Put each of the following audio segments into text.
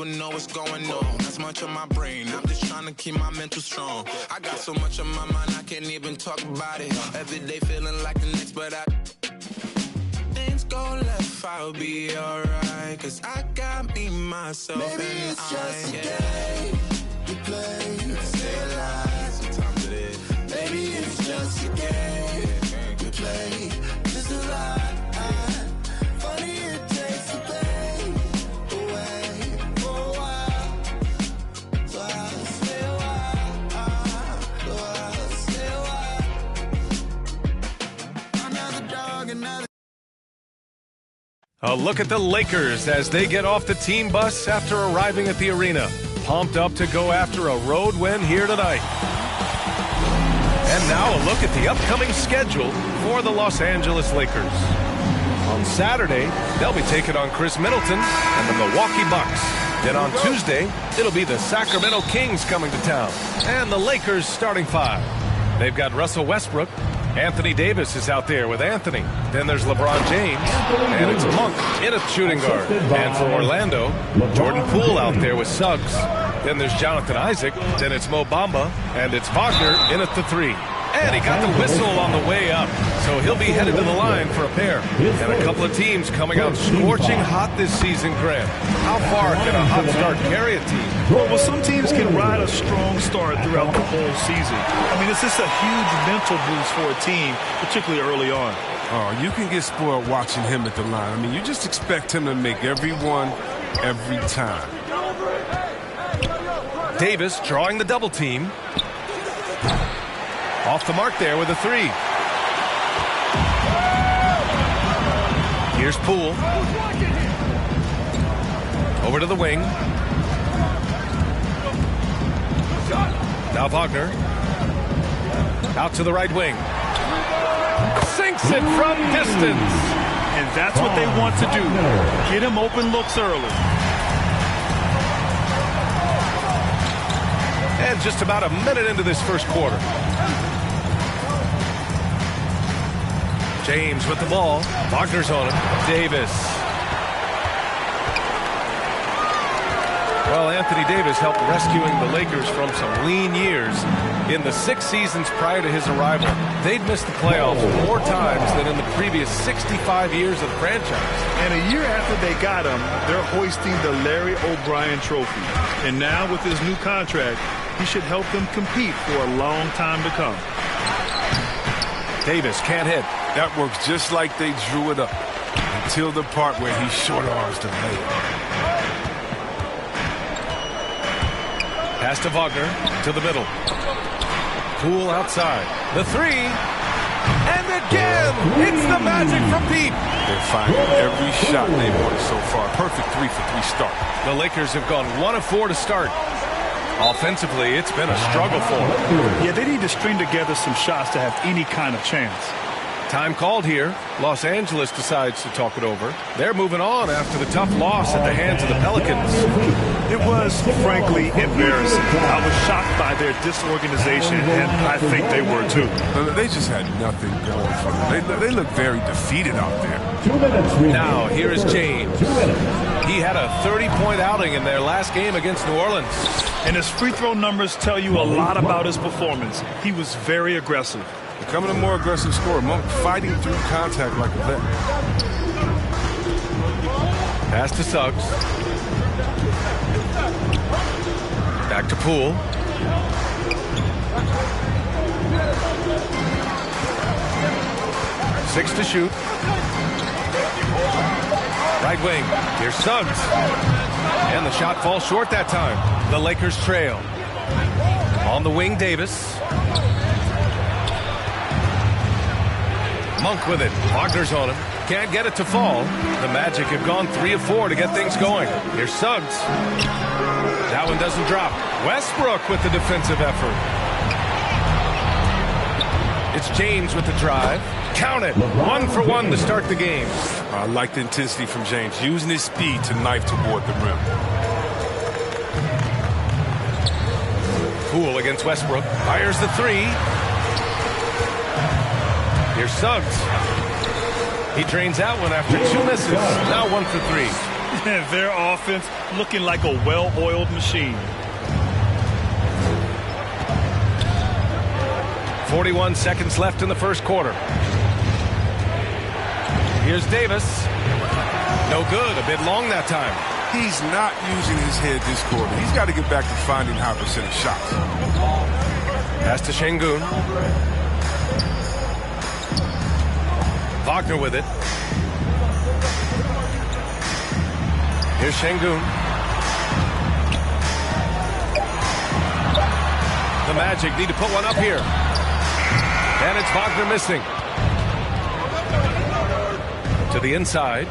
even know what's going on. That's much on my brain, I'm just trying to keep my mental strong. I got so much on my mind, I can't even talk about it. Every day feeling like the next, but things go left, I'll be alright. Cause I got me, myself, maybe and it's just a game we play. Stay alive. Sometimes it is. Maybe it's just a game we play. Just a lie. Funny it takes the pain away for a while. So I'll stay a while. Another dog, another. A look at the Lakers as they get off the team bus after arriving at the arena. Pumped up to go after a road win here tonight. And now a look at the upcoming schedule for the Los Angeles Lakers. On Saturday, they'll be taking on Chris Middleton and the Milwaukee Bucks. Then on Tuesday, it'll be the Sacramento Kings coming to town. And the Lakers starting five. They've got Russell Westbrook. Anthony Davis is out there with Anthony. Then there's LeBron James. And it's Monk in a shooting guard. And for Orlando, Jordan Poole out there with Suggs. Then there's Jonathan Isaac. Then it's Mo Bamba. And it's Wagner in at the three. And he got the whistle on the way up. So he'll be headed to the line for a pair. And a couple of teams coming out scorching hot this season, Grant. How far can a hot start carry a team? Well, some teams can ride a strong start throughout the whole season. I mean, it's just a huge mental boost for a team, particularly early on. Oh, you can get spoiled watching him at the line. I mean, you just expect him to make every one, every time. Davis drawing the double team. Off the mark there with a three. Here's Poole. Over to the wing. Now Wagner. Out to the right wing. Sinks it from distance. And that's what they want to do. Get him open looks early. And just about a minute into this first quarter. James with the ball. Wagner's on him. Davis. Well, Anthony Davis helped rescuing the Lakers from some lean years. In the 6 seasons prior to his arrival, they'd missed the playoffs more times than in the previous 65 years of the franchise. And a year after they got him, they're hoisting the Larry O'Brien Trophy. And now with his new contract, he should help them compete for a long time to come. Davis can't hit. That works just like they drew it up until the part where he short arms the layup. Pass to Wagner to the middle. Poole outside. The three. And again, it's the Magic from deep. They're finding every shot they wanted so far. Perfect 3-for-3 start. The Lakers have gone 1 of 4 to start. Offensively, it's been a struggle for them. Yeah, they need to string together some shots to have any kind of chance. Time called here. Los Angeles decides to talk it over. They're moving on after the tough loss at the hands of the Pelicans. It was, frankly, embarrassing. I was shocked by their disorganization, and I think they were too. They just had nothing going for them. They look very defeated out there. Now, here is James. He had a 30-point outing in their last game against New Orleans. And his free throw numbers tell you a lot about his performance. He was very aggressive. Becoming a more aggressive scorer. Monk fighting through contact like a vet. Pass to Suggs. Back to Poole. Six to shoot. Right wing. Here's Suggs. And the shot falls short that time. The Lakers trail. On the wing, Davis. Monk with it. Wagner's on him. Can't get it to fall. The Magic have gone 3 of 4 to get things going. Here's Suggs. That one doesn't drop. Westbrook with the defensive effort. It's James with the drive. Count it. 1 for 1 to start the game. I like the intensity from James, using his speed to knife toward the rim. Poole against Westbrook. Fires the three. Here's Suggs. He drains that one after 2 misses. Now 1 for 3. Their offense looking like a well-oiled machine. 41 seconds left in the first quarter. Here's Davis. No good. A bit long that time. He's not using his head this quarter. He's got to get back to finding high percentage shots. Pass to Şengün. Wagner with it. Here's Şengün. The Magic need to put one up here. And it's Wagner missing. To the inside.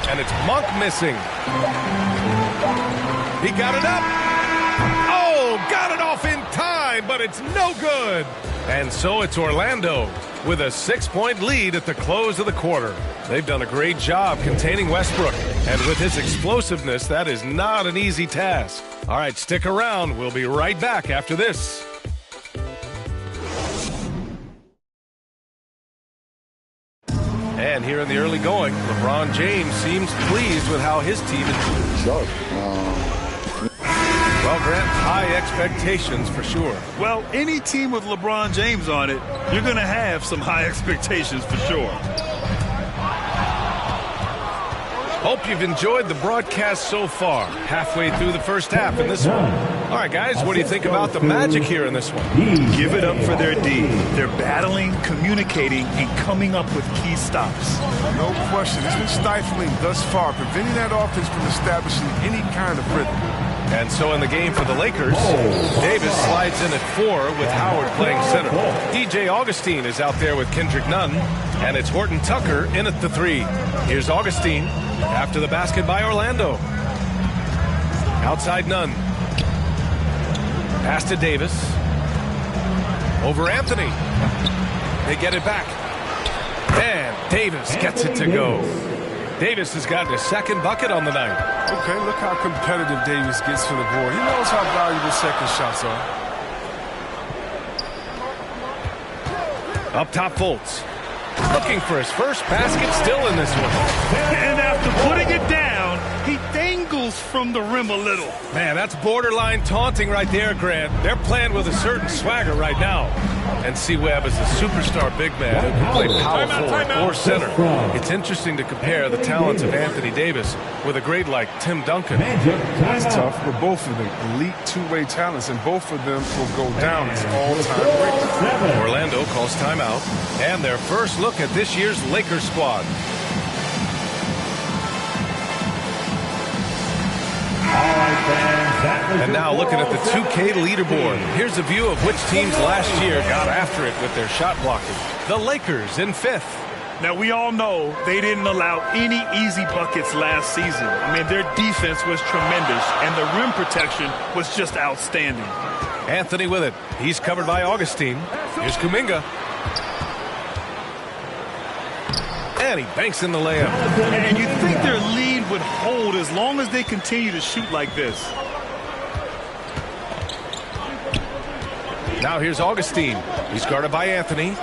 And it's Monk missing. He got it up. Oh, got it off in time, but it's no good. And so it's Orlando with a 6-point lead at the close of the quarter. They've done a great job containing Westbrook. And with his explosiveness, that is not an easy task. All right, stick around. We'll be right back after this. And here in the early going, LeBron James seems pleased with how his team is. Sure. Well, Grant, high expectations for sure. Well, any team with LeBron James on it, you're going to have some high expectations for sure. Hope you've enjoyed the broadcast so far. Halfway through the first half in this one. All right, guys, what do you think about the Magic here in this one? Give it up for their D. They're battling, communicating, and coming up with key stops. No question. It's been stifling thus far, preventing that offense from establishing any kind of rhythm. And so in the game for the Lakers, Davis slides in at 4 with Howard playing center. DJ Augustine is out there with Kendrick Nunn, and it's Horton Tucker in at the 3. Here's Augustine after the basket by Orlando. Outside Nunn. Pass to Davis. Over Anthony. They get it back. And Davis gets it to go. Davis has gotten his second bucket on the night. Okay, look how competitive Davis gets for the board. He knows how valuable second shots are. Up top, Fultz. Looking for his first basket still in this one. And after putting it down, he dangles from the rim a little. Man, that's borderline taunting right there, Grant. They're playing with a certain swagger right now. And C. Webb is a superstar big man who can play power forward or center. It's interesting to compare the talents of Anthony Davis with a great like Tim Duncan. It's tough for both of them. Elite two-way talents, and both of them will go down as all-time greats. Orlando calls timeout, and their first look at this year's Lakers squad. And now looking at the 2K leaderboard. Here's a view of which teams last year got after it with their shot blocking. The Lakers in 5th. Now, we all know they didn't allow any easy buckets last season. I mean, their defense was tremendous, and the rim protection was just outstanding. Anthony with it. He's covered by Augustine. Here's Kuminga. And he banks in the layup. And you think their lead would hold as long as they continue to shoot like this. Now here's Augustine. He's guarded by Anthony.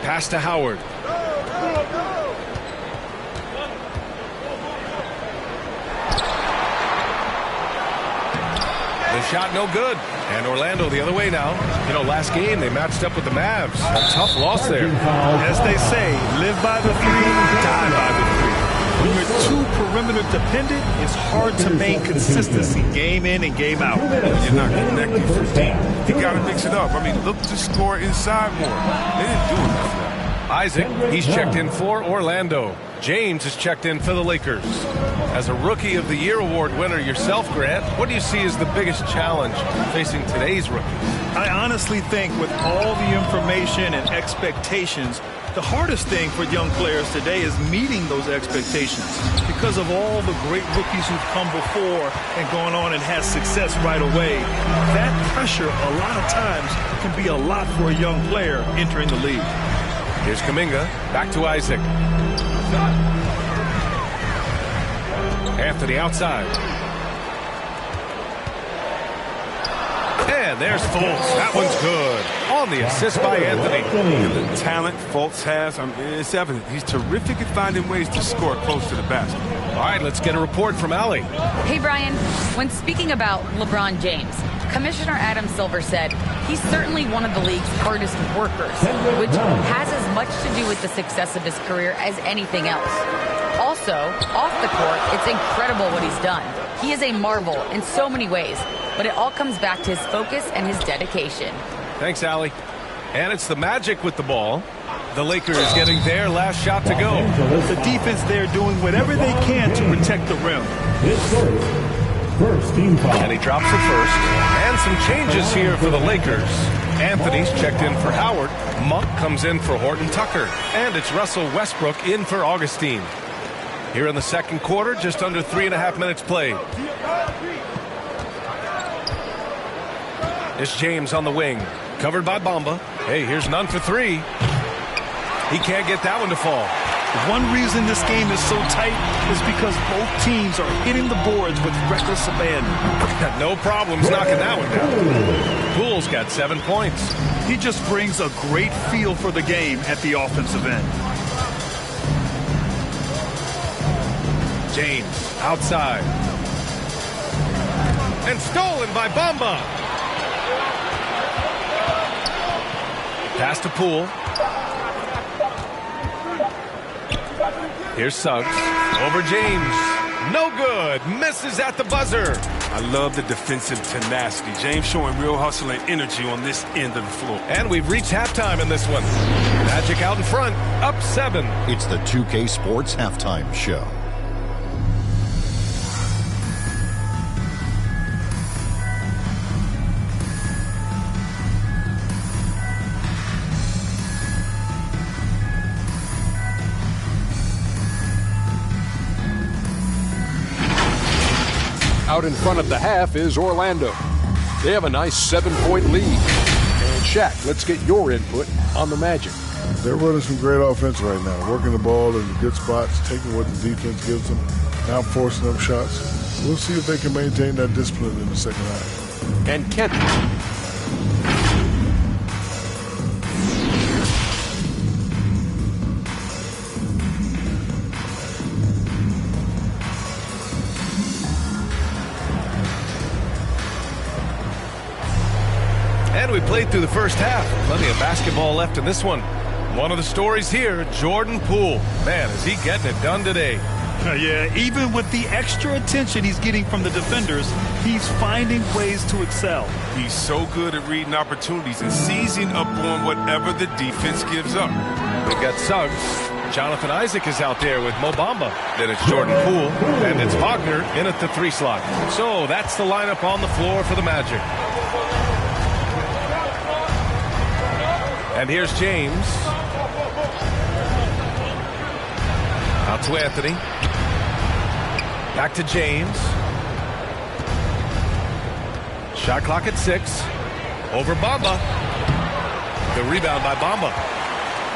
Pass to Howard. The shot no good. And Orlando the other way now. You know, last game they matched up with the Mavs. A tough loss there. As they say, live by the 3, die by the 3. When you're too perimeter dependent, it's hard to maintain consistency game in and game out. You're not connected from deep. You got to mix it up. I mean, look to score inside more. They didn't do enough of that. Isaac, he's checked in for Orlando. James is checked in for the Lakers. As a Rookie of the Year award winner yourself, Grant, what do you see as the biggest challenge facing today's rookies? I honestly think with all the information and expectations, the hardest thing for young players today is meeting those expectations because of all the great rookies who've come before and gone on and had success right away. That pressure a lot of times can be a lot for a young player entering the league. Here's Kuminga, back to Isaac. Anthony outside. And there's Fultz. That one's good. On the assist by Anthony. And the talent Fultz has, it's evident. He's terrific at finding ways to score close to the basket. All right, let's get a report from Allie. Hey, Brian. When speaking about LeBron James, Commissioner Adam Silver said he's certainly one of the league's hardest workers, which has as much to do with the success of his career as anything else. Also, off the court, it's incredible what he's done. He is a marvel in so many ways, but it all comes back to his focus and his dedication. Thanks, Allie. And it's the Magic with the ball. The Lakers getting their last shot to go. The defense there doing whatever they can to protect the rim. First team foul. And he drops the first. And some changes here for the Lakers. Anthony's checked in for Howard. Monk comes in for Horton Tucker. And it's Russell Westbrook in for Augustine. Here in the second quarter, just under 3.5 minutes played. It's James on the wing. Covered by Bamba. Hey, here's none for three. He can't get that one to fall. One reason this game is so tight is because both teams are hitting the boards with reckless abandon. No problems knocking that one down. Poole's got 7 points. He just brings a great feel for the game at the offensive end. James outside. And stolen by Bamba. Pass to Poole. Here's Suggs. Over James. No good. Misses at the buzzer. I love the defensive tenacity. James showing real hustle and energy on this end of the floor. And we've reached halftime in this one. Magic out in front. Up 7. It's the 2K Sports Halftime Show. Out in front of the half is Orlando. They have a nice 7-point lead. And Shaq, let's get your input on the Magic. They're running some great offense right now, working the ball in the good spots, taking what the defense gives them, not forcing up shots. We'll see if they can maintain that discipline in the second half. And Kent. And we played through the first half. Plenty of basketball left in this one. One of the stories here, Jordan Poole. Man, is he getting it done today. Yeah, even with the extra attention he's getting from the defenders, he's finding ways to excel. He's so good at reading opportunities and seizing up on whatever the defense gives up. They've got Suggs. Jonathan Isaac is out there with Mo Bamba. Then it's Jordan Poole. And it's Wagner in at the 3 slot. So that's the lineup on the floor for the Magic. And here's James. Out to Anthony. Back to James. Shot clock at 6. Over Bamba. The rebound by Bamba.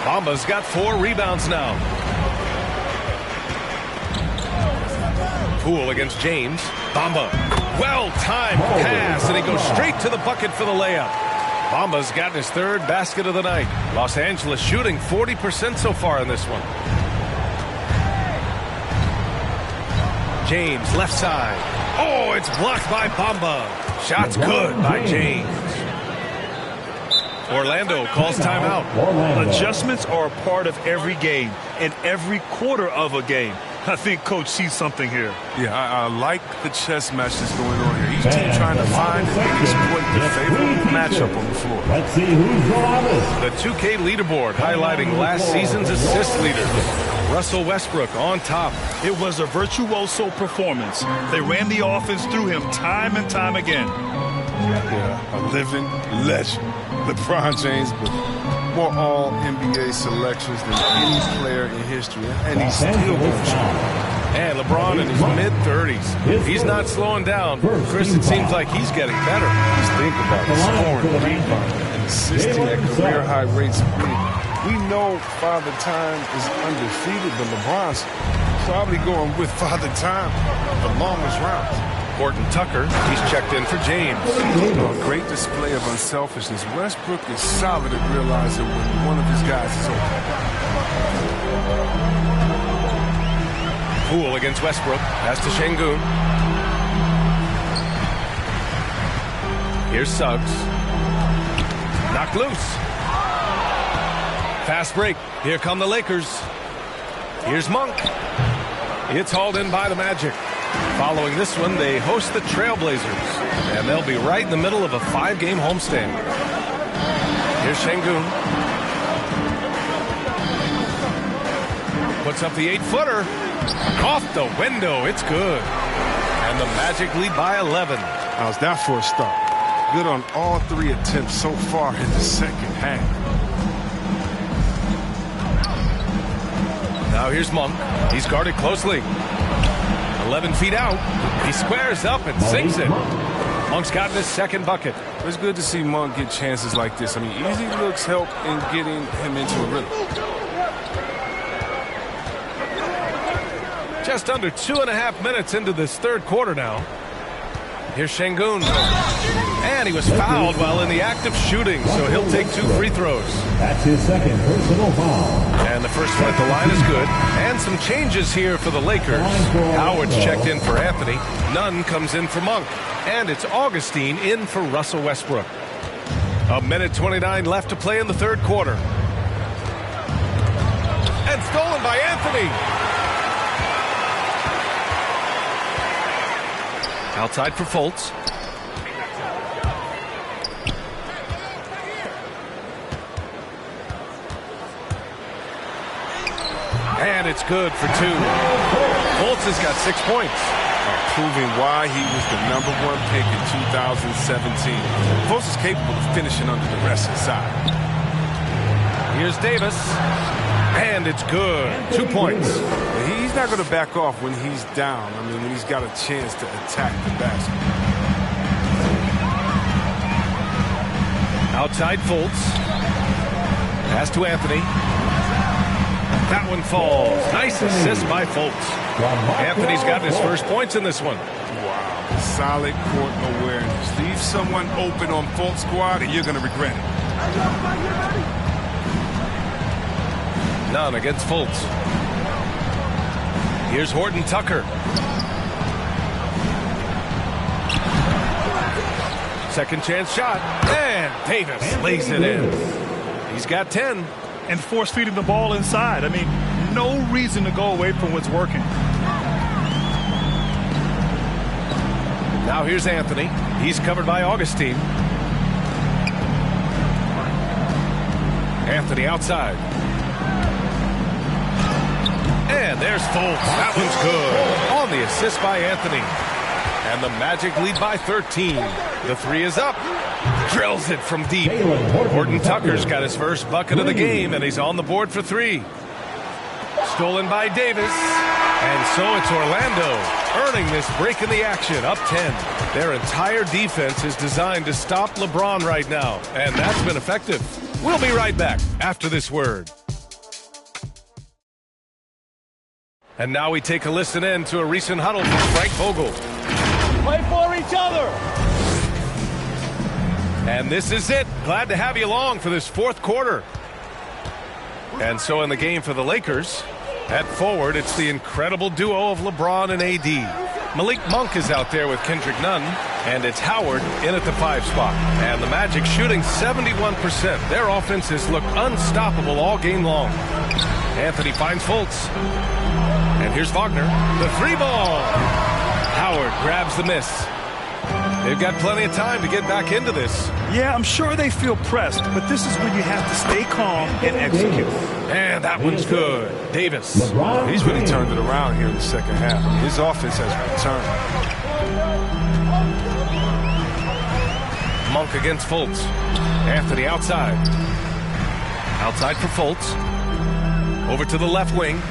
Bamba's got 4 rebounds now. Poole against James. Bamba. Well-timed pass, and he goes straight to the bucket for the layup. Bamba's gotten his 3rd basket of the night. Los Angeles shooting 40% so far in this one. James, left side. Oh, it's blocked by Bamba. Shot's good by James. Orlando calls timeout. Adjustments are a part of every game and every quarter of a game. I think Coach sees something here. Yeah, I like the chess match that's going on here. Each team trying to find and exploit the favorable matchup on the floor. Let's see who's the loudest. The 2K leaderboard highlighting last season's assist leaders. Russell Westbrook on top. It was a virtuoso performance. They ran the offense through him time and time again. Yeah, a living legend. LeBron James with more all-NBA selections than any player in history. And he's still going strong. And LeBron in his mid-30s. He's not slowing down. Chris, it seems like he's getting better. Just think about it. Scoring, rebounding, and assisting at career-high rates. We know Father Time is undefeated, but LeBron's probably going with Father Time the longest round. Horton Tucker, he's checked in for James. A great display of unselfishness. Westbrook is solid at realizing when one of his guys is open. Poole against Westbrook. Pass to Şengün. Here's Suggs. Knocked loose. Fast break. Here come the Lakers. Here's Monk. It's hauled in by the Magic. Following this one, they host the Trailblazers. And they'll be right in the middle of a 5-game homestand. Here's Şengün. Puts up the 8-footer. Off the window. It's good. And the Magic lead by 11. How's that for a start? Good on all 3 attempts so far in the second half. Now here's Monk. He's guarded closely. 11 feet out. He squares up and sinks it. Monk's gotten his second bucket. It's good to see Monk get chances like this. I mean, easy looks help in getting him into a rhythm. Just under 2.5 minutes into this third quarter now. Here's Şengün. And he was fouled while in the act of shooting, so he'll take 2 free throws. That's his second personal foul. And the first one at the line is good. And some changes here for the Lakers. Howard's checked in for Anthony. Nunn comes in for Monk. And it's Augustine in for Russell Westbrook. 1:29 left to play in the third quarter. And stolen by Anthony. Outside for Fultz. And it's good for 2. Fultz has got 6 points. Proving why he was the #1 pick in 2017. Fultz is capable of finishing under the rest inside. Here's Davis. And it's good. 2 points. He's not going to back off when he's down. I mean, when he's got a chance to attack the basket. Outside Fultz. Pass to Anthony. That one falls. Nice assist by Fultz. Anthony's got his first points in this one. Wow. Solid court awareness. Leave someone open on Fultz squad and you're going to regret it. None against Fultz. Here's Horton Tucker. Second chance shot. And Davis lays it in. He's got 10. And force feeding the ball inside. I mean, no reason to go away from what's working. Now here's Anthony. He's covered by Augustine. Anthony outside. And there's Fultz. That one's good. On the assist by Anthony. And the Magic lead by 13. The 3 is up. Drills it from deep. Horton Tucker's got his first bucket of the game, and he's on the board for 3. Stolen by Davis. And so it's Orlando earning this break in the action, up 10. Their entire defense is designed to stop LeBron right now, and that's been effective. We'll be right back after this word. And now we take a listen in to a recent huddle from Frank Vogel. Play for each other. And this is it. Glad to have you along for this fourth quarter. And so in the game for the Lakers, at forward, it's the incredible duo of LeBron and AD. Malik Monk is out there with Kendrick Nunn, and it's Howard in at the 5 spot. And the Magic shooting 71%. Their offense has looked unstoppable all game long. Anthony finds Fultz. And here's Wagner. The 3 ball. Howard grabs the miss. They've got plenty of time to get back into this. Yeah, I'm sure they feel pressed, but this is when you have to stay calm and execute. And that one's good. Davis. He's really turned it around here in the second half. His offense has returned. Monk against Fultz. Anthony outside. Outside for Fultz. Over to the left wing.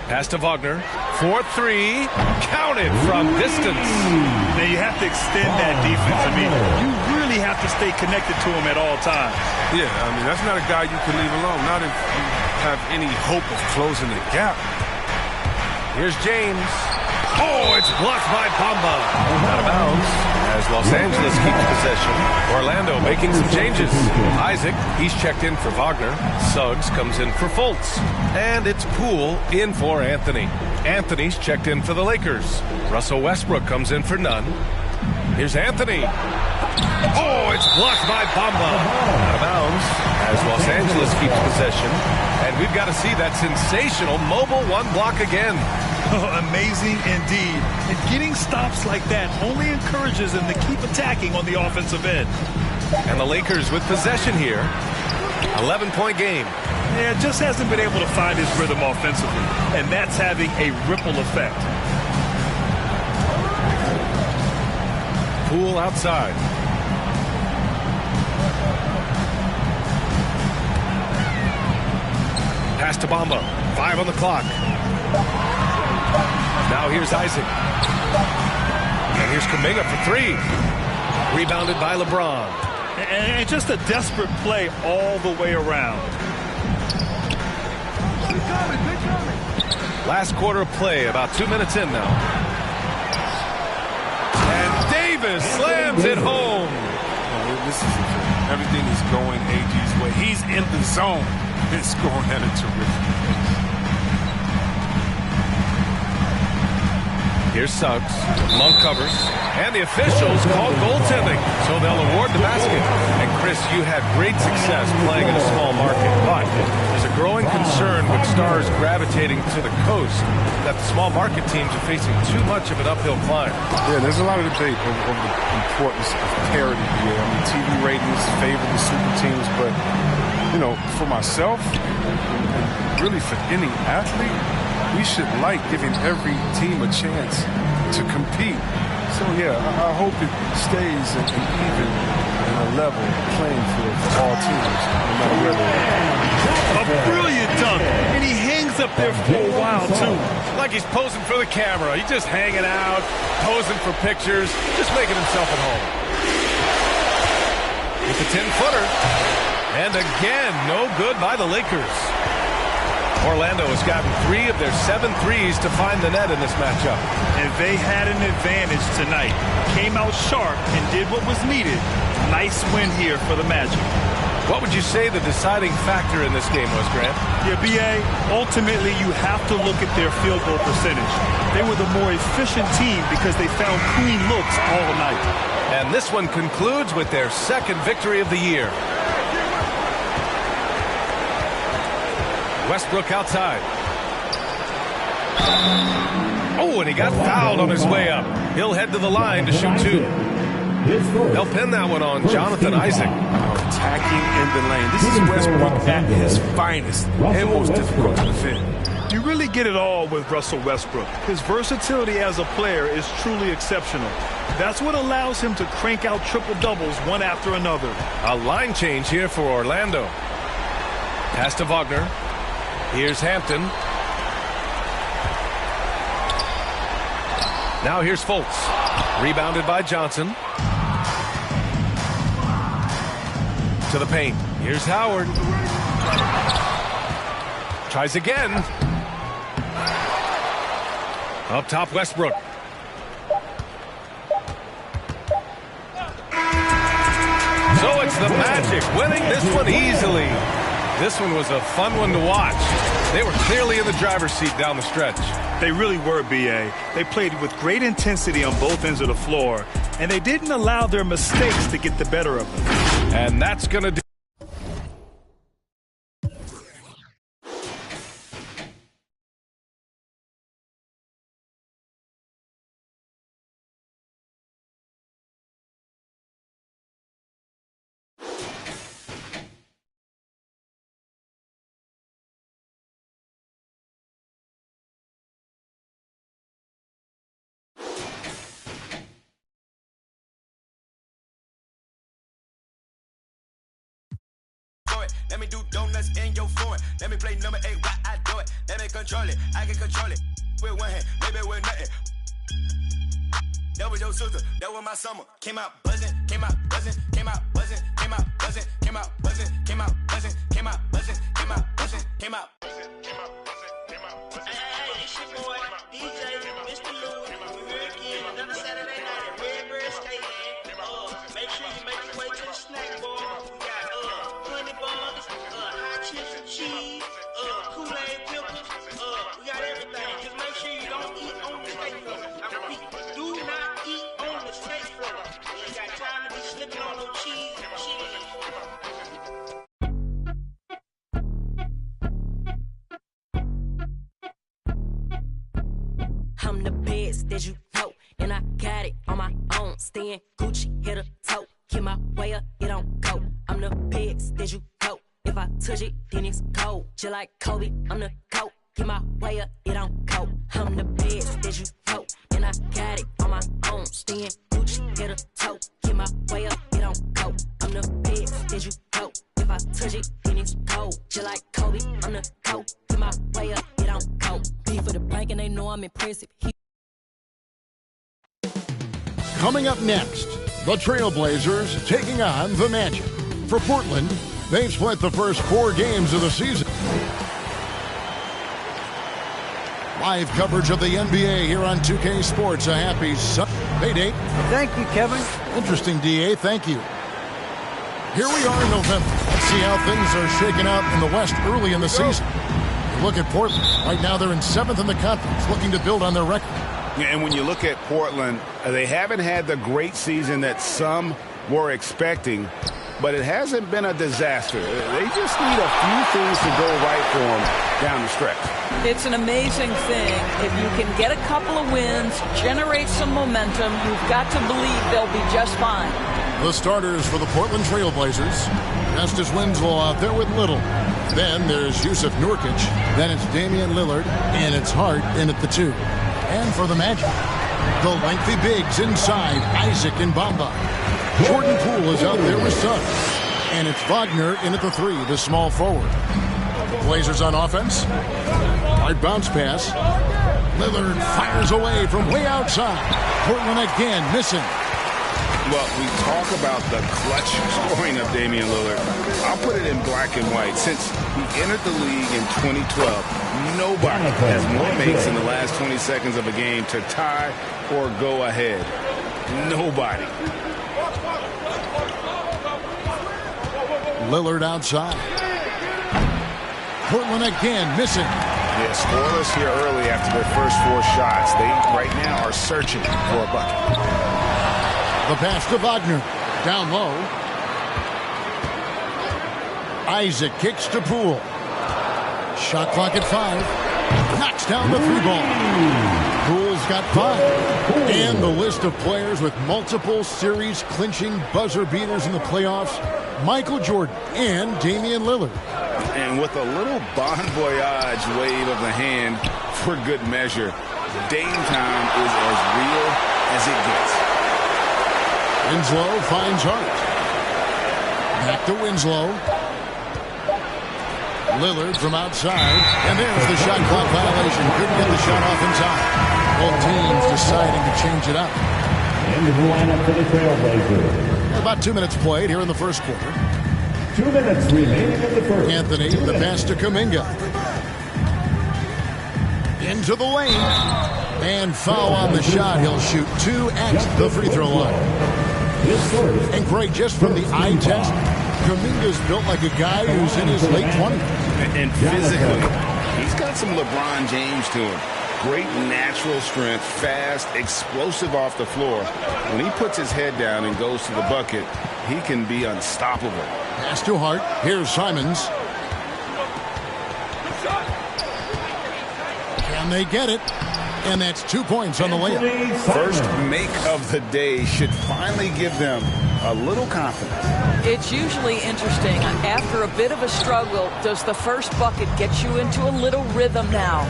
Pass to Wagner. 4-3. Counted from distance. Now you have to extend that defense. I mean, you really have to stay connected to him at all times. Yeah, I mean, that's not a guy you can leave alone. Not if you have any hope of closing the gap. Here's James. Oh, it's blocked by Bamba. Out of bounds as Los Angeles keeps possession. Orlando making some changes. Isaac, he's checked in for Wagner. Suggs comes in for Fultz. And it's Poole in for Anthony. Anthony's checked in for the Lakers. Russell Westbrook comes in for Nunn. Here's Anthony. Oh, it's blocked by Bamba. Out of bounds as Los Angeles keeps possession. And we've got to see that sensational mobile one block again. Oh, amazing indeed. And getting stops like that only encourages them to keep attacking on the offensive end. And the Lakers with possession here. 11-point game. Yeah, just hasn't been able to find his rhythm offensively. And that's having a ripple effect. Poole outside. Pass to Bamba. 5 on the clock. Now here's Isaac. And here's Kuminga for 3. Rebounded by LeBron. And just a desperate play all the way around. Last quarter of play, about 2 minutes in now. And Davis slams it home. This is everything is going AG's way. He's in the zone. It's going at a terrific pace. Here's Suggs. Monk covers. And the officials call goaltending. So they'll award the basket. And Chris, you had great success playing in a small market. But there's a growing concern with stars gravitating to the coast that the small market teams are facing too much of an uphill climb. Yeah, there's a lot of debate over the importance of parity here. I mean, TV ratings favor the super teams, but, you know, for myself, and really for any athlete, we should like giving every team a chance to compete. So, yeah, I hope it stays an even and a level playing field for all teams, no matter where they are. A brilliant dunk, and he hangs up there for a while, too. Like he's posing for the camera. He's just hanging out, posing for pictures, just making himself at home. With the 10-footer. And again, no good by the Lakers. Orlando has gotten 3 of their 7 threes to find the net in this matchup. And they had an advantage tonight. Came out sharp and did what was needed. Nice win here for the Magic. What would you say the deciding factor in this game was, Grant? Yeah, B.A., ultimately you have to look at their field goal percentage. They were the more efficient team because they found clean looks all night. And this one concludes with their 2nd victory of the year. Westbrook outside. Oh, and he got fouled on his way up. He'll head to the line to shoot 2. They'll pin that one on Jonathan Isaac. Attacking in the lane. This is Westbrook at his finest and most difficult to defend. You really get it all with Russell Westbrook. His versatility as a player is truly exceptional. That's what allows him to crank out triple-doubles one after another. A line change here for Orlando. Pass to Wagner. Here's Hampton. Now here's Fultz. Rebounded by Johnson. To the paint. Here's Howard. Tries again. Up top, Westbrook. So it's the Magic winning this one easily. This one was a fun one to watch. They were clearly in the driver's seat down the stretch. They really were, B.A. They played with great intensity on both ends of the floor, and they didn't allow their mistakes to get the better of them. And that's going to do. Let me do donuts in your phone. Let me play number 8 while I do it. Let me control it. I can control it. With one hand, maybe with nothing. That was your sister. That was my summer. Came out buzzing. Came out buzzing. Came out buzzing. Came out buzzing. Came out buzzing. Came out buzzing. Came out buzzing. Came out buzzing. Came out. Hey, it's your boy DJ Mr. Lou. beds that you wrote, and I got it on my own. Staying Gucci, hit a toe. Keep my way up, it don't go. I'm the beds that you wrote. If I touch it, then it's cold. Just like Kobe, I'm the GOAT. Get my way up, it don't go. I'm the best that you wrote, and I got it on my own. Staying Gucci, hit a toe. Get my way up, it don't go. I'm the best that you wrote. If I touch it, then it's cold. Just like Kobe, I'm the GOAT. Get my way up, it don't go. Be for the bank, and they know I'm impressive. Coming up next, the Trailblazers taking on the Magic. For Portland, they've split the first 4 games of the season. Live coverage of the NBA here on 2K Sports. A happy Sunday date. Thank you, Kevin. Interesting, DA. Thank you. Here we are in November. Let's see how things are shaking out in the West early in the season. Look at Portland. Right now they're in 7th in the conference, looking to build on their record. And when you look at Portland, they haven't had the great season that some were expecting, but it hasn't been a disaster. They just need a few things to go right for them down the stretch. It's an amazing thing. If you can get a couple of wins, generate some momentum, you've got to believe they'll be just fine. The starters for the Portland Trailblazers. Justice Winslow out there with Little. Then there's Yusuf Nurkic. Then it's Damian Lillard. And it's Hart in at the 2. And for the Magic, the lengthy bigs inside, Isaac and Bamba. Jordan Poole is out there with Suggs. And it's Wagner in at the 3, the small forward. Blazers on offense. Hard bounce pass. Lillard fires away from way outside. Portland again missing. Well, we talk about the clutch scoring of Damian Lillard. I'll put it in black and white. Since he entered the league in 2012, nobody has more makes in the last 20 seconds of a game to tie or go ahead. Nobody. Lillard outside. Portland again missing. Yeah, scoreless here early after their first 4 shots. They right now are searching for a bucket. The pass to Wagner. Down low. Isaac kicks to Poole. Shot clock at 5. Knocks down the 3 ball. Poole's got 5. And the list of players with multiple series clinching buzzer beaters in the playoffs. Michael Jordan and Damian Lillard. And with a little bon voyage wave of the hand for good measure, Dame time is as real as it gets. Winslow finds Hart. Back to Winslow. Lillard from outside. And there's the shot clock violation. Couldn't get the shot off in time. Both teams deciding to change it up. Into the lineup for the Trailblazers. About 2 minutes played here in the first quarter. 2 minutes remaining in the first. Anthony, the pass to Kuminga. Into the lane. And foul on the shot. He'll shoot 2 at the free throw line. And Greg, just from the eye test, Kuminga's built like a guy who's in his late 20s. And physically, he's got some LeBron James to him. Great natural strength, fast, explosive off the floor. When he puts his head down and goes to the bucket, he can be unstoppable. Pass to Hart. Here's Simons. Can they get it? And that's 2 points on the layup. First make of the day should finally give them a little confidence. It's usually interesting. After a bit of a struggle, does the first bucket get you into a little rhythm now?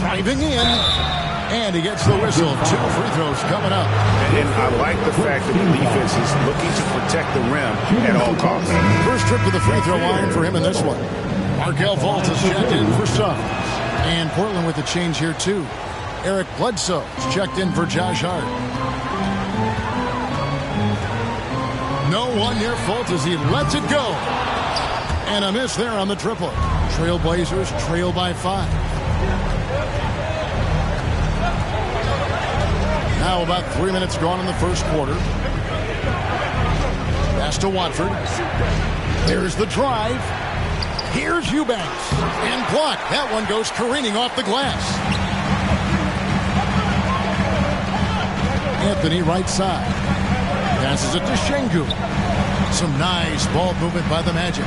Driving in. And he gets the whistle. 2 free throws coming up. And I like the fact that the defense is looking to protect the rim at all costs. First trip to the free throw line for him in this one. Markel Fultz is checked in for Suggs. And Portland with a change here, too. Eric Bledsoe is checked in for Josh Hart. No one near Fultz as he lets it go. And a miss there on the triple. Trailblazers trail by 5. Now about 3 minutes gone in the first quarter. Pass to Watford. There's the drive. Here's Eubanks. And blocked. That one goes careening off the glass. Anthony right side. Passes it to Şengün. Some nice ball movement by the Magic.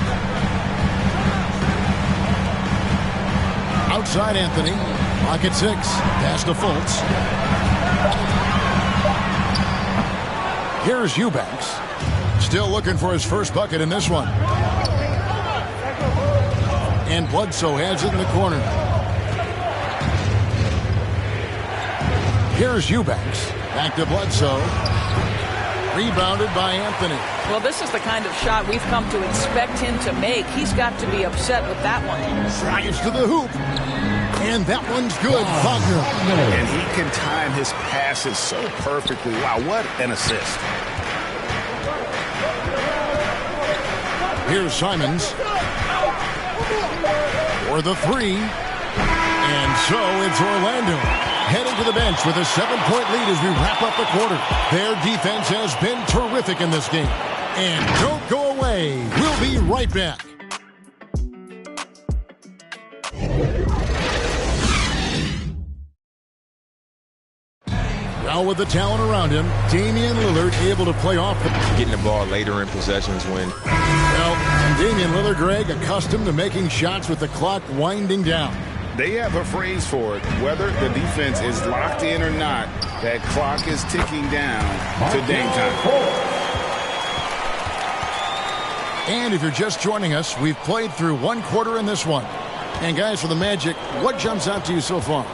Outside Anthony. Pocket 6. Pass to Fultz. Here's Eubanks. Still looking for his first bucket in this one. And Bledsoe has it in the corner. Here's Eubanks. Back to Bledsoe. Rebounded by Anthony. Well, this is the kind of shot we've come to expect him to make. He's got to be upset with that one. Drives to the hoop. And that one's good. Wagner. And he can time his passes so perfectly. Wow, what an assist. Here's Simons. For the 3. And so it's Orlando heading to the bench with a 7-point lead as we wrap up the quarter. Their defense has been terrific in this game. And don't go away. We'll be right back. Now with the talent around him, Damian Lillard able to play off the... Getting the ball later in possessions when... Well, Damian Lillard, Greg, accustomed to making shots with the clock winding down. They have a phrase for it. Whether the defense is locked in or not, that clock is ticking down to Dame time. And if you're just joining us, we've played through one quarter in this one. And guys, for the Magic, what jumps out to you so far,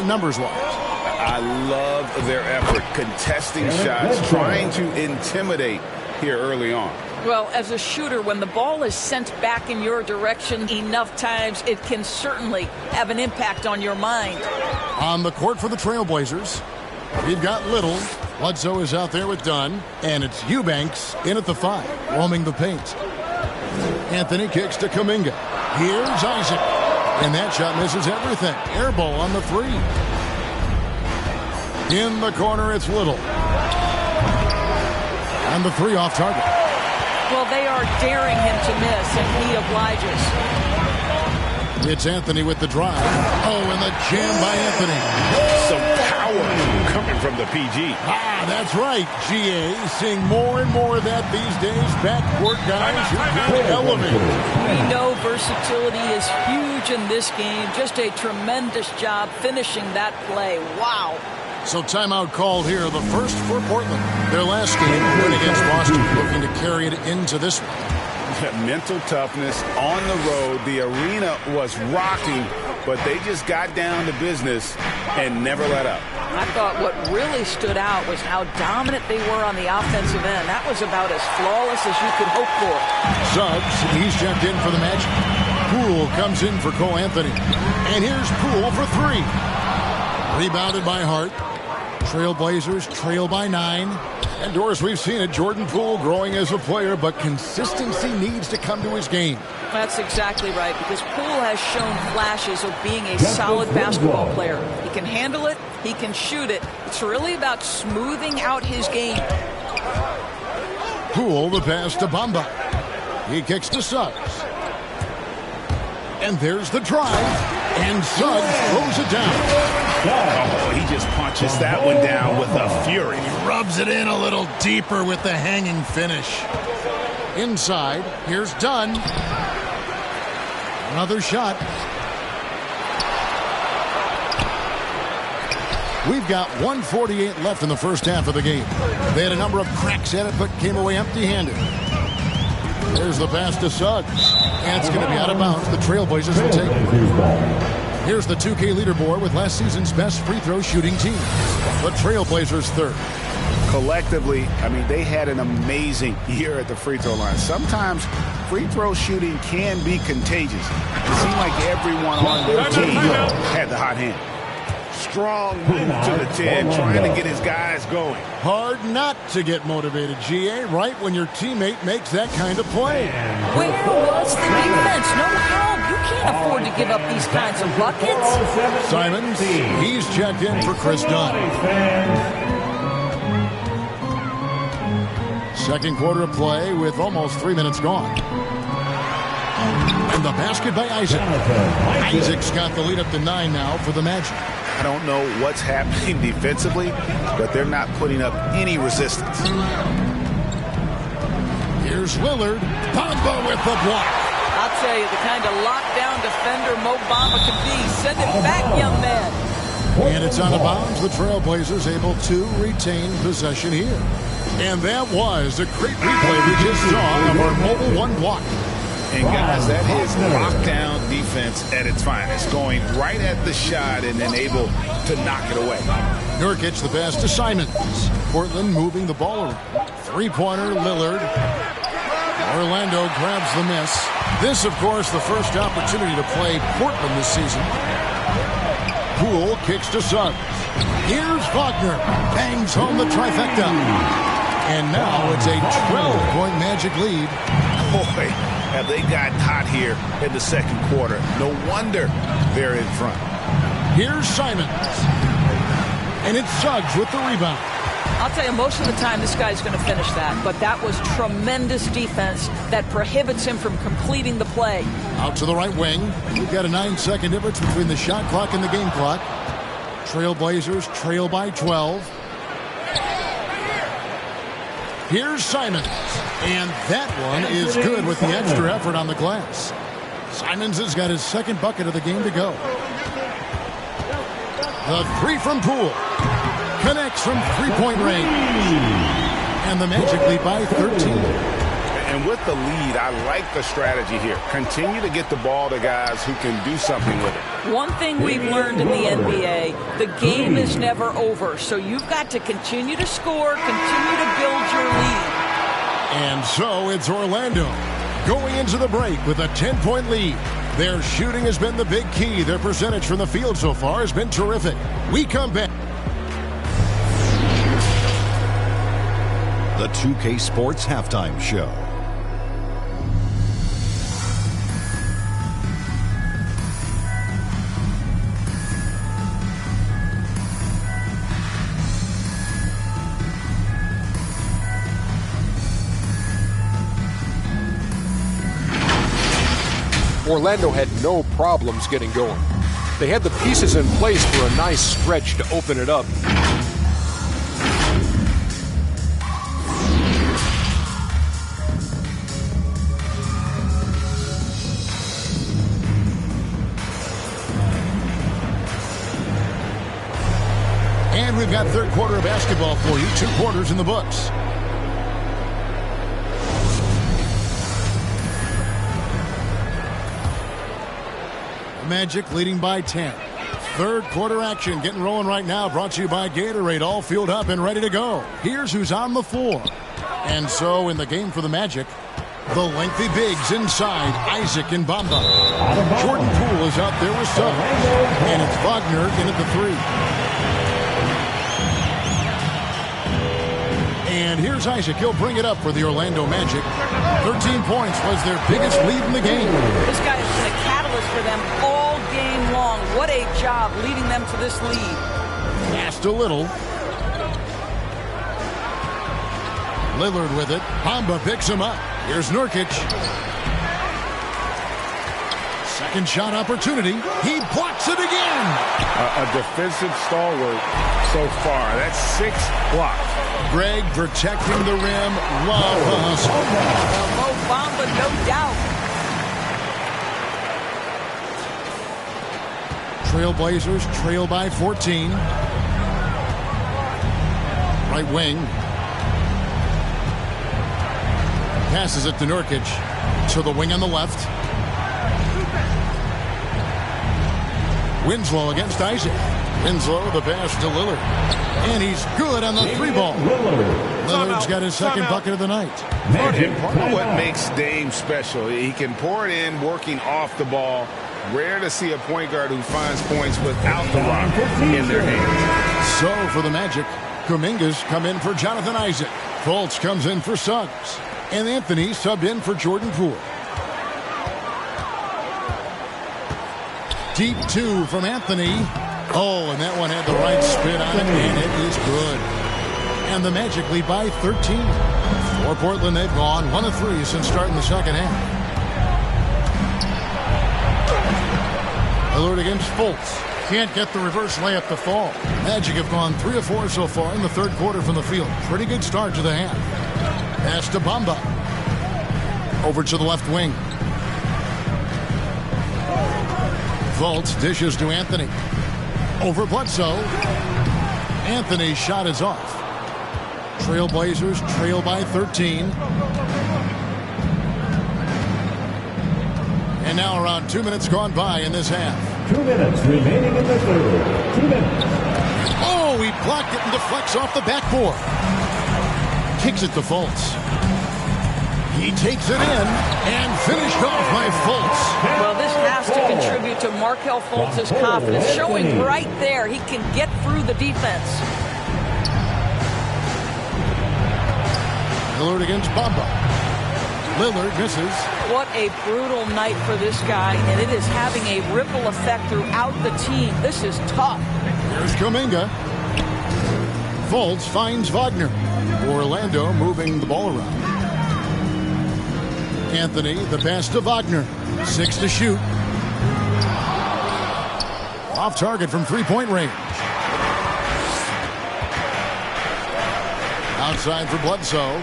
numbers-wise? I love their effort, contesting shots, trying to intimidate here early on. Well, as a shooter, when the ball is sent back in your direction enough times, it can certainly have an impact on your mind. On the court for the Trailblazers, we've got Little. Bledsoe is out there with Dunn. And it's Eubanks in at the 5, roaming the paint. Anthony kicks to Kuminga. Here's Isaac. And that shot misses everything. Air ball on the 3. In the corner, it's Little. And the 3 off target. Well, they are daring him to miss, and he obliges. It's Anthony with the drive. Oh, and the jam by Anthony. Some power coming from the PG. Ah, that's right, GA. Seeing more and more of that these days. Backcourt guys who can elevate. We know versatility is huge in this game. Just a tremendous job finishing that play. Wow. So timeout called here, the first for Portland. Their last game win against Boston, looking to carry it into this one. Mental toughness on the road. The arena was rocking, but they just got down to business and never let up. I thought what really stood out was how dominant they were on the offensive end. That was about as flawless as you could hope for. Suggs, he's checked in for the Magic. Poole comes in for Cole Anthony. And here's Poole for 3. Rebounded by Hart. Trailblazers trail by 9. And Doris, we've seen it. Jordan Poole growing as a player, but consistency needs to come to his game. That's exactly right, because Poole has shown flashes of being a solid basketball player. He can handle it. He can shoot it. It's really about smoothing out his game. Poole, the pass to Bamba. He kicks to Suggs. And there's the drive. And Suggs throws it down. Oh, he just punches that one down with a fury. He rubs it in a little deeper with the hanging finish. Inside, here's Dunn. Another shot. We've got 1:48 left in the first half of the game. They had a number of cracks at it, but came away empty-handed. There's the pass to Suggs. And it's going to be out of bounds. The Trailblazers will take it. Here's the 2K leaderboard with last season's best free throw shooting team. The Trailblazers third. Collectively, I mean, they had an amazing year at the free throw line. Sometimes free throw shooting can be contagious. It seemed like everyone on their team had the hot hand. Strong move to the 10, trying to get his guys going. Hard not to get motivated, GA, right when your teammate makes that kind of play. Where was the defense? No help. You can't afford to give up these kinds of buckets. Simons, he's checked in for Chris Dunn. Second quarter of play with almost 3 minutes gone. And the basket by Isaac. Isaac's got the lead up to 9 now for the Magic. I don't know what's happening defensively, but they're not putting up any resistance. Here's Lillard. Bamba with the block. I'll tell you, the kind of lockdown defender Mo Bamba can be. Send him back, young man. And it's out of bounds. The Trailblazers able to retain possession here. And that was a great replay we just saw of our Mobile One block. And guys, that is lockdown defense at its finest. Going right at the shot and then able to knock it away. Nurkic the pass to Simons. Portland moving the ball around. Three-pointer, Lillard. Orlando grabs the miss. This, of course, the first opportunity to play Portland this season. Poole kicks to Suggs. Here's Wagner. Bangs home the trifecta. And now it's a 12-point Magic lead. Boy, have they gotten hot here in the second quarter. No wonder they're in front. Here's Simons. And it's Suggs with the rebound. I'll tell you, most of the time this guy's going to finish that. But that was tremendous defense that prohibits him from completing the play. Out to the right wing. We've got a 9-second difference between the shot clock and the game clock. Trailblazers trail by 12. Here's Simons. And that one is good with the extra effort on the glass. Simons has got his second bucket of the game to go. The three from Poole. Connects from three-point range. And the Magic lead by 13. And with the lead, I like the strategy here. Continue to get the ball to guys who can do something with it. One thing we've learned in the NBA, the game is never over. So you've got to continue to score, continue to build your lead. And so it's Orlando going into the break with a 10-point lead. Their shooting has been the big key. Their percentage from the field so far has been terrific. We come back. The 2K Sports Halftime Show. Orlando had no problems getting going. They had the pieces in place for a nice stretch to open it up. And we've got third quarter of basketball for you. 2 quarters in the books. Magic leading by 10. Third quarter action getting rolling right now. Brought to you by Gatorade. All fueled up and ready to go. Here's who's on the floor. And so in the game for the Magic, the lengthy bigs inside, Isaac and Bamba. Jordan Poole is out there with Suggs. And it's Wagner in at the 3. And here's Isaac. He'll bring it up for the Orlando Magic. 13 points was their biggest lead in the game. This guy has been a catalyst for them all game long. What a job leading them to this lead. Passed a little. Lillard with it. Bamba picks him up. Here's Nurkic. Second shot opportunity. He blocks it again. A defensive stalwart so far. That's 6 blocks. Greg protecting the rim. Love the hustle. Mo Bamba, no doubt. Trailblazers trail by 14. Right wing. Passes it to Nurkic. To the wing on the left. Winslow against Isaac. Winslow with the pass to Lillard. And he's good on the 3-ball. Lillard's got his second bucket of the night. Part of what makes Dame special, he can pour it in working off the ball. Rare to see a point guard who finds points without the rock in their hands. So for the Magic, Kuminga's come in for Jonathan Isaac. Fultz comes in for Suggs. And Anthony subbed in for Jordan Poole. Deep 2 from Anthony. Oh, and that one had the right spin on it, and it is good. And the Magic lead by 13. For Portland, they've gone 1 of 3 since starting the second half. Lillard against Fultz. Can't get the reverse layup to fall. Magic have gone 3 of 4 so far in the third quarter from the field. Pretty good start to the half. Pass to Bamba. Over to the left wing. Fultz dishes to Anthony. Over Bledsoe. Anthony's shot is off. Trailblazers trail by 13. And now around 2 minutes gone by in this half. 2 minutes remaining in the third. 2 minutes. Oh, he blocked it and deflects off the backboard. Kicks it to Fultz. He takes it in and finished off by Fultz. Well, this has to contribute to Markelle Fultz's confidence, showing right there he can get through the defense. Lillard against Bamba. Lillard misses. What a brutal night for this guy, and it is having a ripple effect throughout the team. This is tough. Here's Kuminga. Fultz finds Wagner. Orlando moving the ball around. Anthony, the pass to Wagner. 6 to shoot. Off target from three-point range. Outside for Bledsoe.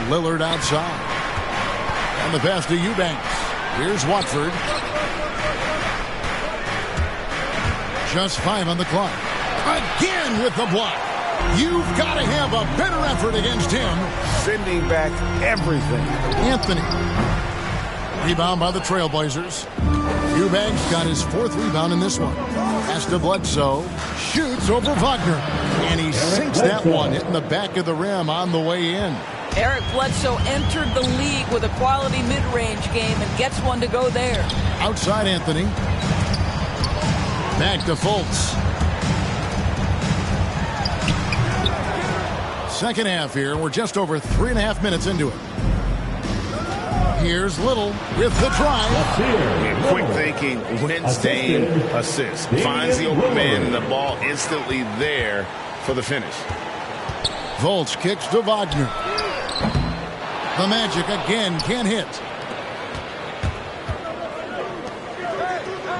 Lillard outside. And the pass to Eubanks. Here's Watford. Just 5 on the clock. Again with the block. You've got to have a better effort against him. Sending back everything. Anthony. Rebound by the Trailblazers. Eubanks got his 4th rebound in this one. Pass to Bledsoe. Shoots over Wagner. And he sinks that one, hitting the back of the rim on the way in. Eric Bledsoe entered the league with a quality mid-range game and gets one to go there. Outside Anthony. Back to Fultz. Second half here. We're just over 3.5 minutes into it. Here's Little with the drive. Yeah, quick thinking, wins game, assist. Finds the open man and the ball instantly there for the finish. Fultz kicks to Wagner. The Magic again can't hit.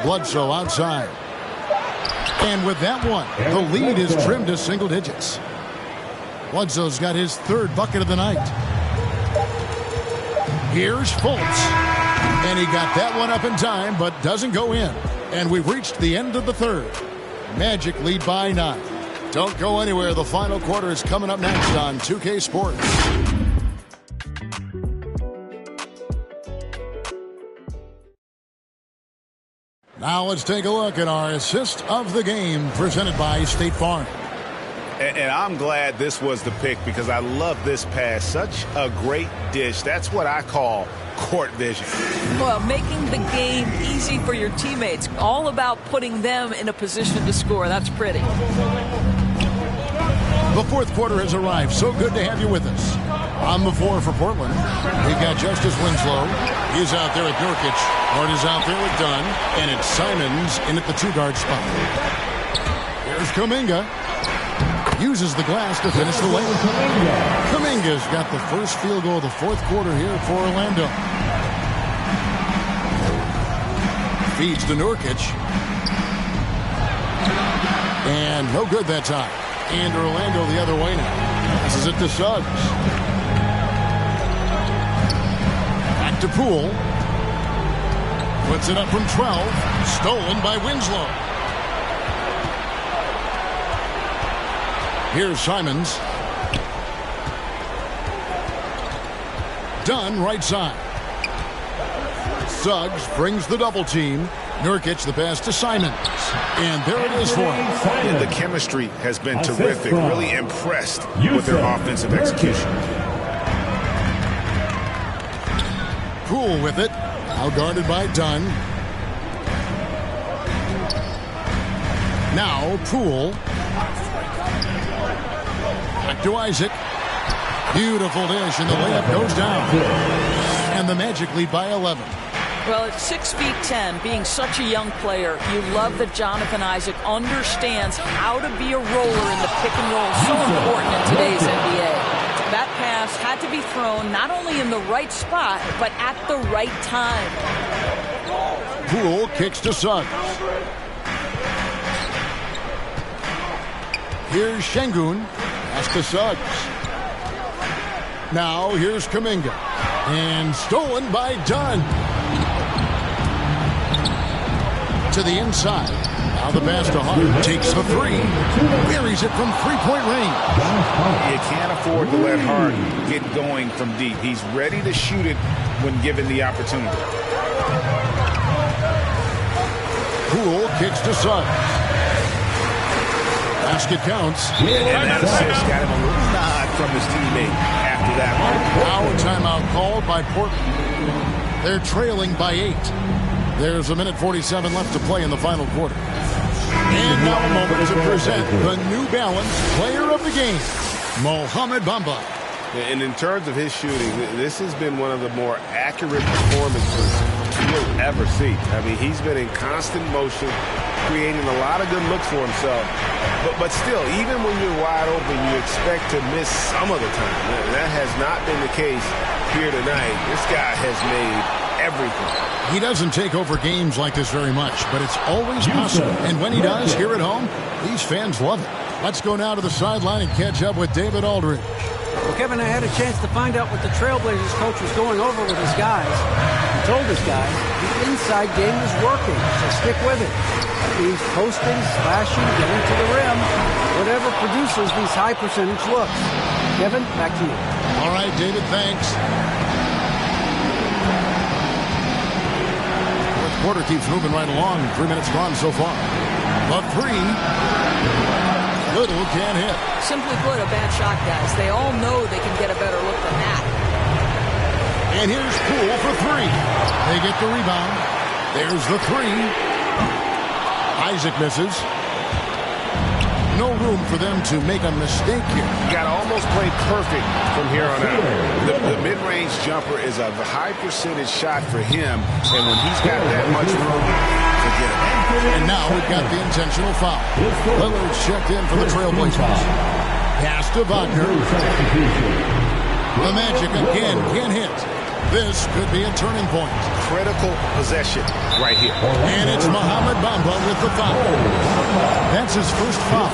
Bledsoe outside. And with that one, the lead is trimmed to single digits. Bledsoe's got his 3rd bucket of the night. Here's Fultz. And he got that one up in time, but doesn't go in. And we've reached the end of the 3rd. Magic lead by 9. Don't go anywhere. The final quarter is coming up next on 2K Sports. Now let's take a look at our assist of the game presented by State Farm. And I'm glad this was the pick because I love this pass. Such a great dish. That's what I call court vision. Well, making the game easy for your teammates. All about putting them in a position to score. That's pretty. The 4th quarter has arrived. So good to have you with us. On the floor for Portland, we've got Justice Winslow. He's out there at Nurkic. Hart is out there with Dunn. And it's Simons in at the 2-guard spot. Here's Kuminga. Uses the glass to finish the layup. Kuminga's got the first field goal of the 4th quarter here for Orlando. Feeds to Nurkic. And no good that time. And Orlando the other way now. This is it to Suggs. Back to Poole. Puts it up from 12. Stolen by Winslow. Here's Simons. Dunn right side. Suggs brings the double team. Nurkic the pass to Simons. And there it is for him. Yeah, the chemistry has been terrific. Really impressed with their offensive execution. Poole with it. Now guarded by Dunn. Now Poole. Back to Isaac. Beautiful dish, and the layup goes down. And the Magic lead by 11. Well, at 6'10", being such a young player, you love that Jonathan Isaac understands how to be a roller in the pick and roll. So important in today's NBA. That pass had to be thrown not only in the right spot, but at the right time. Poole kicks to Suggs. Here's Şengün. Pass to Suggs. Now here's Kuminga. And stolen by Dunn. to the inside. Now the pass to Hart. Takes the three. Buries it from three-point range. You can't afford to let Hart get going from deep. He's ready to shoot it when given the opportunity. Poole kicks to Suggs. Basket counts. And that assist got him a little nod from his teammate after that one. Now a timeout called by Portland. They're trailing by 8. There's 1:47 left to play in the final quarter. And now a moment to present the New Balance Player of the Game, Mohamed Bamba. And in terms of his shooting, this has been one of the more accurate performances you'll ever see. I mean, he's been in constant motion, creating a lot of good looks for himself. But still, even when you're wide open, you expect to miss some of the time. That has not been the case here tonight. This guy has made everything. He doesn't take over games like this very much, but it's always possible. And when he does, here at home, these fans love it. Let's go now to the sideline and catch up with David Aldridge. Well, Kevin, I had a chance to find out what the Trailblazers coach was going over with his guys. He told his guys the inside game is working, so stick with it. That means posting, slashing, getting to the rim, whatever produces these high percentage looks. Kevin, back to you. All right, David, thanks. Fourth quarter keeps moving right along. 3 minutes gone so far. The three. Little can't hit. Simply put, a bad shot, guys. They all know they can get a better look than that. And here's Poole for three. They get the rebound. There's the three. Isaac misses. No room for them to make a mistake here. You got to almost play perfect from here on out. The mid-range jumper is a high percentage shot for him, and when he's got that much room, forget it. And now we've got the intentional foul. Lillard's checked in for the Trailblazers. Pass to Wagner. The Magic again can't hit. This could be a turning point. Critical possession right here. And it's Mohamed Bamba with the foul. That's his first foul.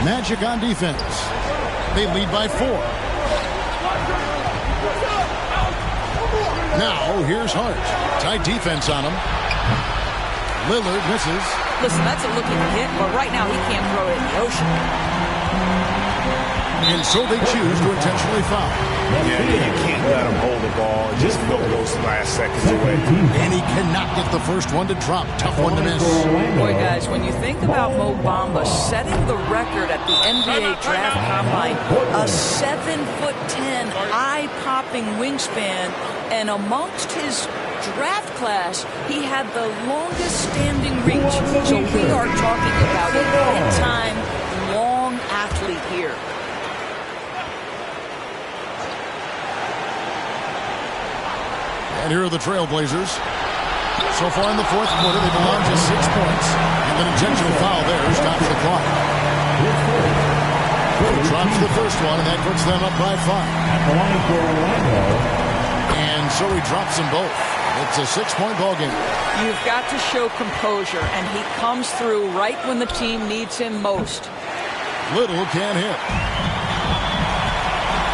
Magic on defense. They lead by 4. Now here's Hart. Tight defense on him. Lillard misses. Listen, that's a looking hit, but right now he can't throw it in the ocean. And so they choose to intentionally foul. Yeah, you can't let him hold the ball and just throw those last seconds away. And he cannot get the first one to drop. Tough one to miss. Boy, guys, when you think about Mo Bamba setting the record at the NBA Draft Combine, a 7'10", eye-popping wingspan, and amongst his draft class, he had the longest standing reach. So we are talking about a big-time, long athlete here. And here are the Trailblazers. So far in the fourth quarter, they've allowed just 6 points. And an intentional foul there stops the clock. He drops the first one, and that puts them up by 5. And so he drops them both. It's a 6-point ball game. You've got to show composure, and he comes through right when the team needs him most. Little can't hit.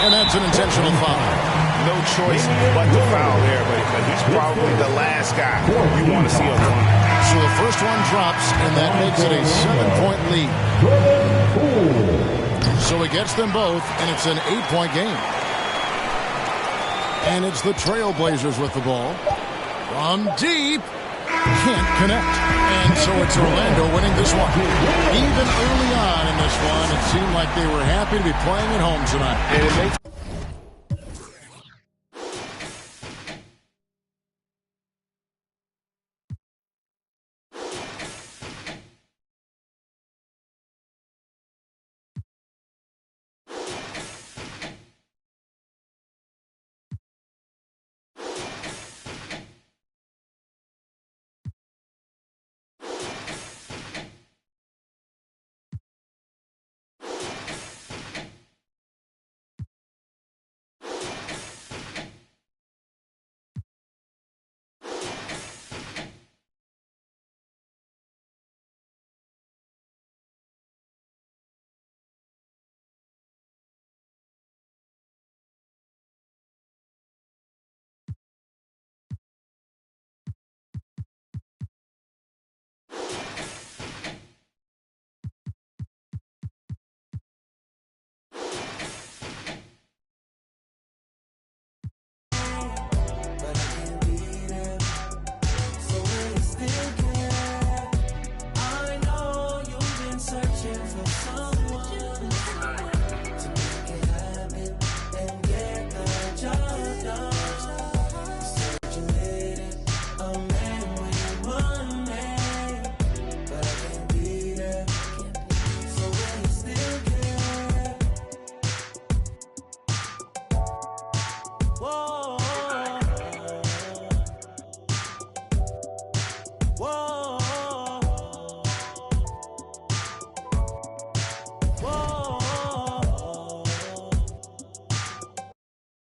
And that's an intentional foul. No choice but to foul there, but he's probably the last guy you want to see on the line. So the first one drops, and that makes it a 7-point lead. So he gets them both, and it's an 8-point game. And it's the Trailblazers with the ball. From deep, can't connect. And so it's Orlando winning this one. Even early on in this one, it seemed like they were happy to be playing at home tonight. And it makes Whoa.